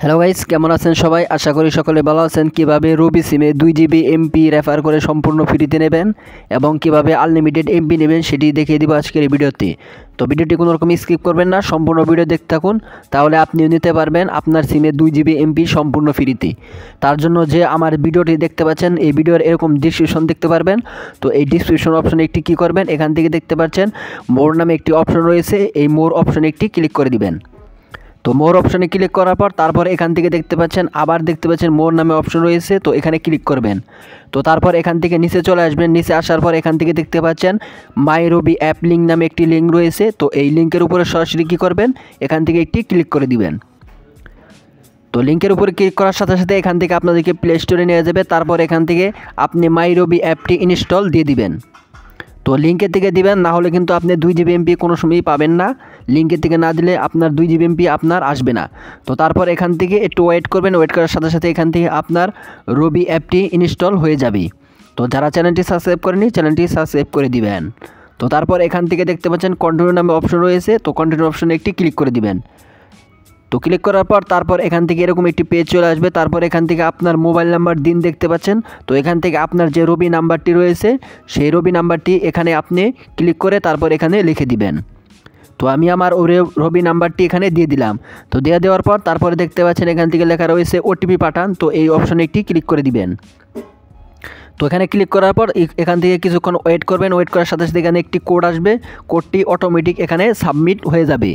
Hello guys, কেমন আছেন সবাই? আশা করি সকলে ভালো আছেন। কিভাবে রবি সিমে 2 GB এমপি রেফার করে সম্পূর্ণ ফ্রিতে নেবেন এবং কিভাবে আনলিমিটেড এমপি নেবেন সেটি দেখিয়ে দিব আজকের এই ভিডিওতে। তো ভিডিওটি কোনো রকম স্কিপ করবেন না, সম্পূর্ণ ভিডিও দেখতে থাকুন, তাহলে আপনিও নিতে পারবেন আপনার সিমে 2 GB এমপি সম্পূর্ণ ফ্রিতে। তার জন্য যে আমার ভিডিওটি দেখতে পাচ্ছেন, এই ভিডিওর এরকম ডিসক্রিপশন দেখতে পারবেন। তো এই ডিসক্রিপশন অপশনে একটি কী করবেন, এখান থেকে দেখতে পাচ্ছেন মোর নামে একটি অপশন রয়েছে, এই মোর অপশনে একটি ক্লিক করে দিবেন। তো মোর অপশনে ক্লিক করার পর তারপর এখান থেকে দেখতে পাচ্ছেন আবার দেখতে পাচ্ছেন মোর নামে অপশন রয়েছে, তো এখানে ক্লিক করবেন। তো তারপর এখান থেকে নিচে চলে আসবেন, নিচে আসার পর এখান থেকে দেখতে পাচ্ছেন মাই রবি অ্যাপ লিঙ্ক নামে একটি লিঙ্ক রয়েছে। তো এই লিঙ্কের উপরে সরাসরি কী করবেন, এখান থেকে একটি ক্লিক করে দিবেন। তো লিঙ্কের উপরে ক্লিক করার সাথে সাথে এখান থেকে আপনাদেরকে প্লে স্টোরে নিয়ে যাবে। তারপর এখান থেকে আপনি মাই রবি অ্যাপটি ইনস্টল দিয়ে দিবেন। তো লিঙ্কের থেকে দিবেন, না হলে কিন্তু আপনি 2 GB এমপি কোনো সময়ই পাবেন না। লিঙ্কের থেকে না দিলে আপনার 2 GB এমপি আপনার আসবে না। তো তারপর এখান থেকে একটু ওয়েট করবেন, ওয়েট করার সাথে সাথে এখান থেকে আপনার রবি অ্যাপটি ইনস্টল হয়ে যাবে। তো যারা চ্যানেলটি সাবস্ক্রাইব করেনি, চ্যানেলটি সাবস্ক্রাইব করে দিবেন। তো তারপর এখান থেকে দেখতে পাচ্ছেন কন্টিনিউ নামে অপশন রয়েছে, তো কন্টিনিউ অপশনে একটি ক্লিক করে দিবেন। তো ক্লিক করার পর তারপর এখান থেকে এরকম একটি পেজ চলে আসবে। তারপর এখান থেকে আপনার মোবাইল নাম্বার দিন দেখতে পাচ্ছেন, তো এখান থেকে আপনার যে রবি নাম্বারটি রয়েছে সেই রবি নাম্বারটি এখানে আপনি ক্লিক করে তারপর এখানে লিখে দিবেন। তো আমি আমার রবি নাম্বারটি এখানে দিয়ে দিলাম। তো দিয়ে দেওয়ার পর তারপরে দেখতে পাচ্ছেন এখান থেকে লেখা রয়েছে ওটিপি পাঠান, তো এই অপশনে একটি ক্লিক করে দিবেন। তো এখানে ক্লিক করার পর এখান থেকে কিছুক্ষণ ওয়েট করবেন, ওয়েট করার সাথে সাথে এখানে একটি কোড আসবে, কোডটি অটোমেটিক এখানে সাবমিট হয়ে যাবে।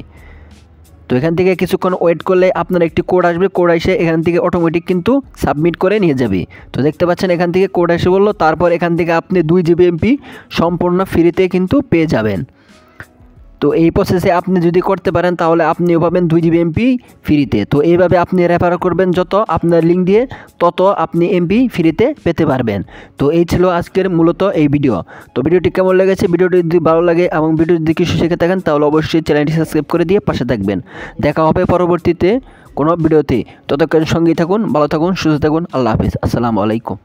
তো এখান থেকে কিছুক্ষণ ওয়েট করলে আপনার একটি কোড আসবে, কোড এসে এখান থেকে অটোমেটিক কিন্তু সাবমিট করে নিয়ে যাবে। তো দেখতে পাচ্ছেন এখান থেকে কোড এসে বললো, তারপর এখান থেকে আপনি 2 GB এমপি সম্পূর্ণ ফ্রিতে কিন্তু পেয়ে যাবেন। তো এই প্রসেসে আপনি যদি করতে পারেন তাহলে আপনিও পাবেন 2 GB এমপি ফ্রিতে। তো এইভাবে আপনি রেফার করবেন, যত আপনার লিঙ্ক দিয়ে তত আপনি এমপি ফ্রিতে পেতে পারবেন। তো এই ছিল আজকের মূলত এই ভিডিও। তো ভিডিওটি কেমন লেগেছে, ভিডিওটি যদি ভালো লাগে এবং ভিডিওটি যদি কিছু শিখে থাকেন তাহলে অবশ্যই চ্যানেলটি সাবস্ক্রাইব করে দিয়ে পাশে থাকবেন। দেখা হবে পরবর্তীতে কোনো ভিডিওতে। ততক্ষণ সঙ্গেই থাকুন, ভালো থাকুন, সুস্থ থাকুন। আল্লাহ হাফিজ, আসসালামু আলাইকুম।